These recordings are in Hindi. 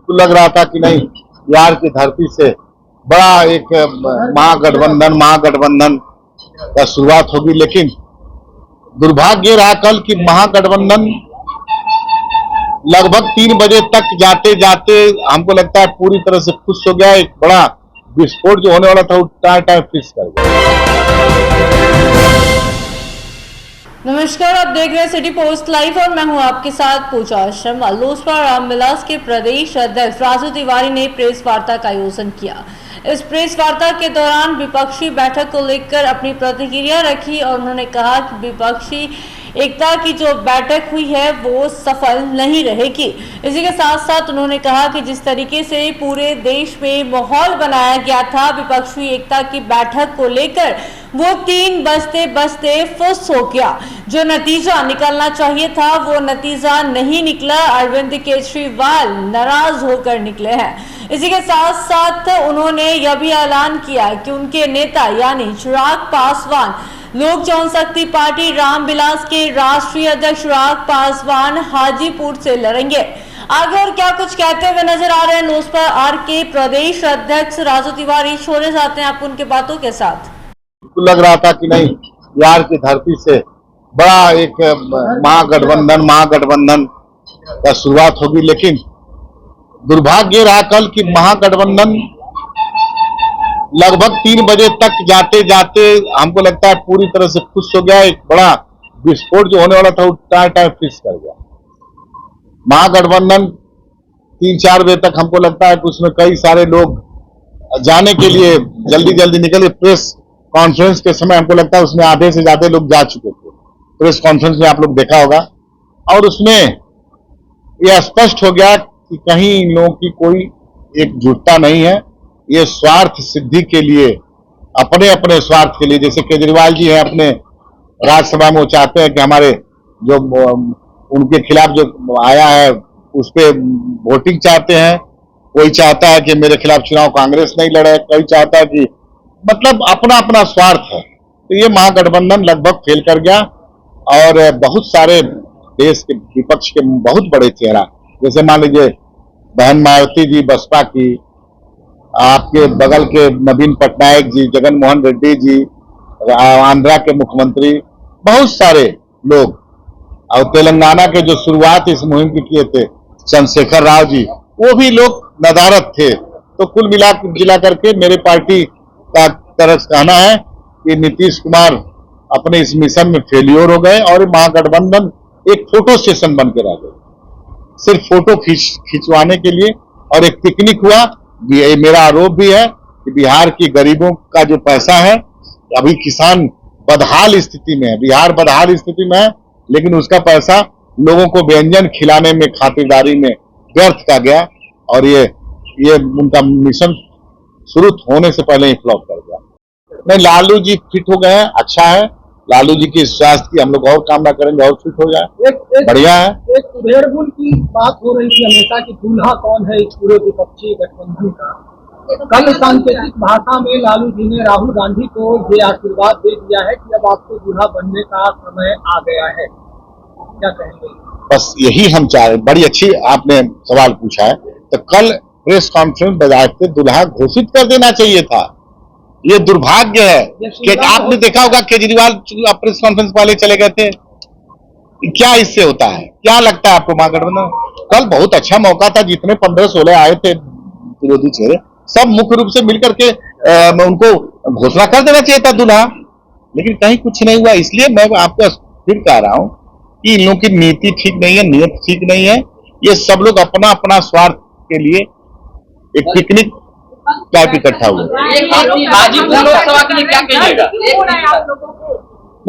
बिल्कुल लग रहा था कि नहीं, बिहार की धरती से बड़ा एक महागठबंधन का शुरुआत होगी। लेकिन दुर्भाग्य रहा कल कि महागठबंधन लगभग 3 बजे तक जाते जाते हमको लगता है पूरी तरह से खुश हो गया। एक बड़ा विस्फोट जो होने वाला था वो टाइम फिक्स कर गया। नमस्कार, आप देख रहे हैं सिटी पोस्ट लाइव और मैं हूं आपके साथ पूजा शर्मा। लोजपा रामविलास के प्रदेश अध्यक्ष राजू तिवारी ने प्रेस वार्ता का आयोजन किया। इस प्रेस वार्ता के दौरान विपक्षी बैठक को लेकर अपनी प्रतिक्रिया रखी और उन्होंने कहा कि विपक्षी एकता की जो बैठक हुई है वो सफल नहीं रहेगी। इसी के साथ साथ उन्होंने कहा कि जिस तरीके से पूरे देश में माहौल बनाया गया था विपक्षी एकता की बैठक को लेकर, वो 3 बजते बजते फुस हो गया। जो नतीजा निकलना चाहिए था वो नतीजा नहीं निकला। अरविंद केजरीवाल नाराज होकर निकले हैं। इसी के साथ साथ उन्होंने यह भी ऐलान किया कि उनके नेता यानी चिराग पासवान लोक जनशक्ति पार्टी रामविलास के राष्ट्रीय अध्यक्ष चिराग पासवान हाजीपुर से लड़ेंगे। आगे और क्या कुछ कहते हुए नजर आ रहे हैं लोजपा आर के प्रदेश अध्यक्ष राजू तिवारी, छोड़े जाते हैं आपको उनके बातों के साथ। लग रहा था कि नहीं, बिहार की धरती से बड़ा एक महागठबंधन का शुरुआत होगी। लेकिन दुर्भाग्य रहा कल कि महागठबंधन लगभग 3 बजे तक जाते जाते हमको लगता है पूरी तरह से खुश हो गया। एक बड़ा विस्फोट जो होने वाला था वो टाइम फिक्स कर गया। महागठबंधन 3-4 बजे तक हमको लगता है कि उसमें कई सारे लोग जाने के लिए जल्दी निकले। प्रेस कॉन्फ्रेंस के समय हमको लगता है उसमें आधे से ज्यादा लोग जा चुके थे। प्रेस कॉन्फ्रेंस में आप लोग देखा होगा और उसमें यह स्पष्ट हो गया कि कहीं इन लोगों की कोई एकजुटता नहीं है। ये स्वार्थ सिद्धि के लिए, अपने स्वार्थ के लिए, जैसे केजरीवाल जी हैं अपने राज्यसभा में वो चाहते हैं कि हमारे जो उनके खिलाफ जो आया है उस पर वोटिंग चाहते हैं। कोई चाहता है कि मेरे खिलाफ चुनाव कांग्रेस नहीं लड़े, कोई चाहता है कि मतलब अपना स्वार्थ है। तो ये महागठबंधन लगभग फेल कर गया और बहुत सारे देश के विपक्ष के बहुत बड़े चेहरा, जैसे मान लीजिए बहन मायावती जी बसपा की, आपके बगल के नवीन पटनायक जी, जगन मोहन रेड्डी जी, आंध्रा के मुख्यमंत्री, बहुत सारे लोग, और तेलंगाना के जो शुरुआत इस मुहिम की किए थे चंद्रशेखर राव जी, वो भी लोग नदारत थे। तो कुल मिला करके मेरे पार्टी का तरफ कहना है कि नीतीश कुमार अपने इस मिशन में फेलियर हो गए और महागठबंधन एक फोटो सेशन बन के रह गए, सिर्फ फोटो खिंचवाने के लिए। और एक पिकनिक हुआ। मेरा आरोप भी है कि बिहार की गरीबों का जो पैसा है, अभी किसान बदहाल स्थिति में है, बिहार बदहाल स्थिति में है, लेकिन उसका पैसा लोगों को व्यंजन खिलाने में, खातिरदारी में व्यर्थ का गया और ये उनका मिशन शुरू होने से पहले ही फ्लॉप कर गया। नहीं, लालू जी फिट हो गए हैं, अच्छा है। लालू जी की स्वास्थ्य की हम लोग और कामना करेंगे और फिट हो जाए, बढ़िया है। एक कुबेरगुल की बात हो रही थी हमेशा कि दूल्हा कौन है इस पूरे विपक्षी गठबंधन का। कल सांकेतिक भाषा में लालू जी ने राहुल गांधी को ये आशीर्वाद दे दिया है कि अब आपको दूल्हा बनने का समय आ गया है। क्या कहेंगे? बस यही हम चाह रहे। बड़ी अच्छी आपने सवाल पूछा है। तो कल प्रेस कॉन्फ्रेंस बजाय के दूल्हा घोषित कर देना चाहिए था। ये दुर्भाग्य है कि आपने देखा होगा केजरीवाल प्रेस कॉन्फ्रेंस वाले चले गए थे। क्या इससे होता है? क्या लगता है आपको महागठबंधन? कल बहुत अच्छा मौका था, जितने 15-16 आए थे विरोधी चेहरे, सब मुख्य रूप से मिलकर के उनको घोषणा कर देना चाहिए था दूल्हा, लेकिन कहीं कुछ नहीं हुआ। इसलिए मैं आपको फिर कह रहा हूं कि इन लोगों की नीति ठीक नहीं है, नियत ठीक नहीं है। ये सब लोग अपना स्वार्थ के लिए एक पिकनिक टाइप इकट्ठा हुआ।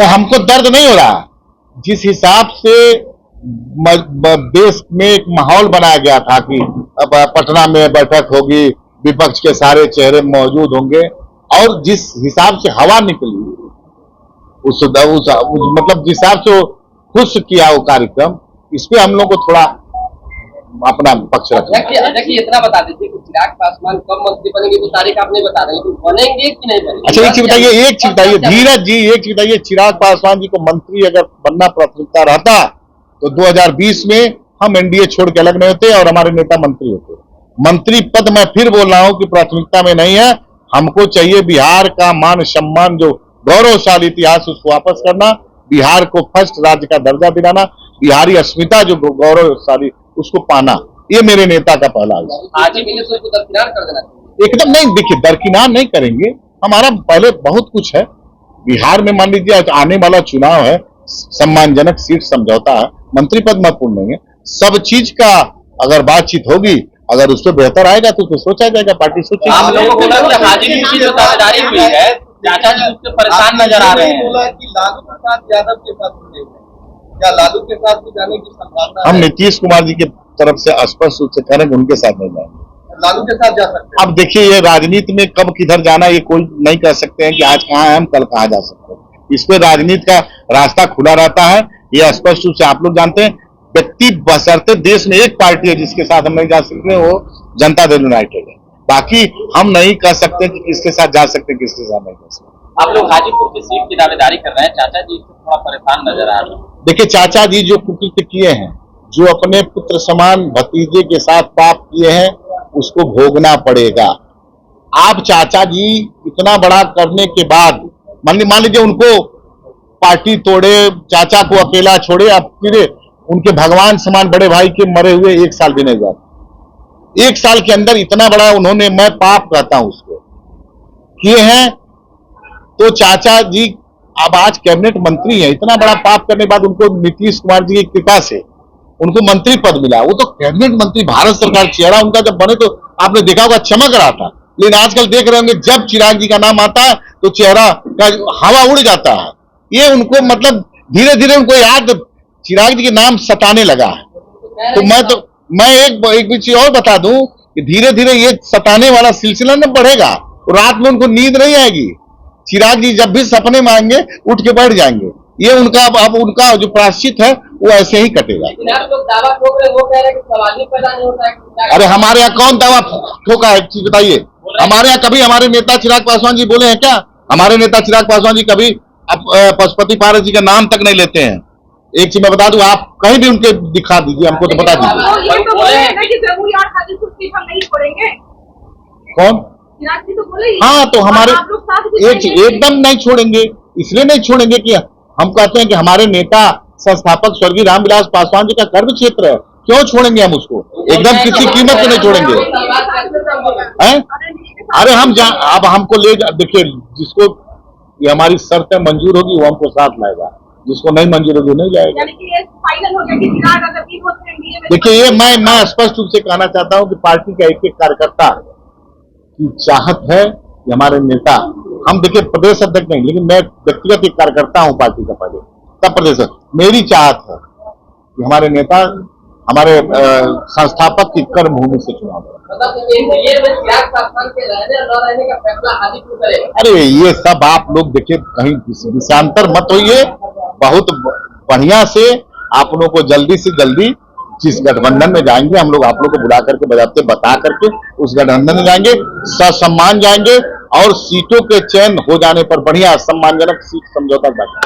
हमको दर्द नहीं हो रहा। जिस हिसाब से देश में एक माहौल बनाया गया था कि अब पटना में बैठक होगी, विपक्ष के सारे चेहरे मौजूद होंगे, और जिस हिसाब से हवा निकली उस मतलब जिस हिसाब से खुश किया वो कार्यक्रम, इस पे हम लोग को थोड़ा अपना पक्ष रखना। देखिए इतना बता दीजिए कि चिराग पासवान कब मंत्री बनेंगे वो तारीख आपने बता दें, लेकिन बनेंगे कि नहीं बनेंगे? अच्छा, एक चीज बताइए धीरज जी, एक चीज बताइए, चिराग पासवान जी को मंत्री अगर बनना प्राथमिकता रहता तो 2020 में हम एनडीए छोड़ के अलग नहीं होते और हमारे नेता मंत्री होते। मंत्री पद मैं फिर बोल रहा हूं कि प्राथमिकता में नहीं है। हमको चाहिए बिहार का मान सम्मान, जो गौरवशाली इतिहास, उसको वापस करना, बिहार को फर्स्ट राज्य का दर्जा दिलाना, बिहारी अस्मिता जो गौरवशाली उसको पाना। ये मेरे नेता का पहला है। आज ही मिले तो इसको दरकिनार कर देना चाहिए। एकदम नहीं, देखिए दरकिनार नहीं करेंगे, हमारा पहले बहुत कुछ है बिहार में। मान लीजिए आने वाला चुनाव है, सम्मानजनक सीट समझौता है, मंत्री पद महत्वपूर्ण नहीं है। सब चीज का अगर बातचीत होगी, अगर उस पर बेहतर आएगा तो फिर सोचा जाएगा, पार्टी सोचेगी। आप लोगों को बोला कि हाजीपुर की जो दावेदारी हुई है, चाचा जी उससे परेशान नजर आ रहे हैं। बोला कि लालू प्रसाद यादव के साथ मिलेंगे, क्या लालू के साथ भी जाने की संभावना हम है? नीतीश कुमार जी की तरफ से स्पष्ट रूप से कह रहे हैं, उनके साथ नहीं जाएंगे। लालू के साथ जा सकते हैं। अब देखिए, ये राजनीति में कब किधर जाना ये कोई नहीं कह सकते हैं कि आज कहाँ है हम कल कहाँ जा सकते हैं। इस पे राजनीति का रास्ता खुला रहता है, ये स्पष्ट रूप से आप लोग जानते हैं। व्यक्ति बशर्ते देश में एक पार्टी है जिसके साथ हम नहीं जा सकते, वो जनता दल यूनाइटेड है। बाकी हम नहीं कह सकते कि किसके साथ जा सकते हैं, किसके साथ नहीं जा सकते। आप लोग हाजीपुर की सीट की दावेदारी कर रहे हैं, चाचा जी इससे थोड़ा परेशान नजर आ रहे हैं। देखिए, चाचा जी जो कुकृत्य किए हैं, जो अपने पुत्र समान भतीजे के साथ पाप किए हैं, उसको भोगना पड़ेगा। आप चाचा जी इतना बड़ा करने के बाद मान लीजिए उनको पार्टी तोड़े, चाचा को अकेला छोड़े, अब फिर उनके भगवान समान बड़े भाई के मरे हुए 1 साल भी नहीं हुआ। 1 साल के अंदर इतना बड़ा उन्होंने, मैं पाप कहता हूं उसको, किए हैं। तो चाचा जी अब आज कैबिनेट मंत्री है, इतना बड़ा पाप करने के बाद उनको नीतीश कुमार जी की कृपा से उनको मंत्री पद मिला। वो तो कैबिनेट मंत्री, भारत सरकार, चेहरा उनका जब बने तो आपने देखा होगा चमक रहा था। लेकिन आजकल देख रहे होंगे जब चिराग जी का नाम आता है तो चेहरा का हवा उड़ जाता है। ये उनको मतलब धीरे धीरे उनको याद चिराग जी के नाम सताने लगा है। तो मैं एक चीज और बता दूं कि धीरे धीरे ये सताने वाला सिलसिला न बढ़ेगा, तो रात में उनको नींद नहीं आएगी। चिराग जी जब भी सपने में आएंगे उठ के बैठ जाएंगे। ये उनका अब उनका जो प्रायश्चित है वो ऐसे ही कटेगा। आप लोग दावा ठोक रहे, वो कह रहे हैं कि सवाल ही पैदा नहीं होता है। अरे हमारे यहाँ कौन दावा ठोका है, चीज बताइए। हमारे यहाँ कभी हमारे नेता चिराग पासवान जी बोले हैं क्या? हमारे नेता चिराग पासवान जी कभी पशुपति पारस जी का नाम तक नहीं लेते हैं। एक चीज मैं बता दूं, आप कहीं भी उनके दिखा दीजिए, हमको तो बता दीजिए। ये तो बोले हैं ना कि जमुई और हाजीपुर सीट हम नहीं छोड़ेंगे। कौन? चिराग जी तो बोले ही। हाँ, तो हमारे आप लोग साथ भी जाएंगे। एकदम नहीं छोड़ेंगे। इसलिए नहीं छोड़ेंगे कि हम कहते हैं कि हमारे नेता संस्थापक स्वर्गीय रामविलास पासवान जी का कर्म क्षेत्र है, क्यों छोड़ेंगे हम उसको? एकदम किसी कीमत पे नहीं छोड़ेंगे। हैं? अरे अब हमको ले देखिए, जिसको ये हमारी शर्तें मंजूर होगी वो हमको साथ लाएगा, जिसको नहीं मंजूर होगी नहीं जाएगा। यानी कि ये फाइनल हो गया कि चिराग अगर भी होते हैं एनडीए में। देखिए, ये मैं स्पष्ट रूप से कहना चाहता हूं कि पार्टी का एक एक कार्यकर्ता की चाहत है कि हमारे नेता, हम देखिए प्रदेश अध्यक्ष नहीं, लेकिन मैं व्यक्तिगत एक कार्यकर्ता हूं पार्टी का, पहले तब प्रदेश। मेरी चाहत है कि हमारे नेता हमारे संस्थापक की कर्म भूमि से चुनाव करें। अरे ये सब आप लोग देखिए, कहीं दिशांतर मत होइए, बहुत बढ़िया से आप लोगों को जल्दी से जल्दी जिस गठबंधन में जाएंगे, हम लोग आप लोग को बुला करके बजाते बता करके उस गठबंधन में जाएंगे, ससम्मान जाएंगे और सीटों के चयन हो जाने पर बढ़िया सम्मानजनक सीट समझौता बैठा।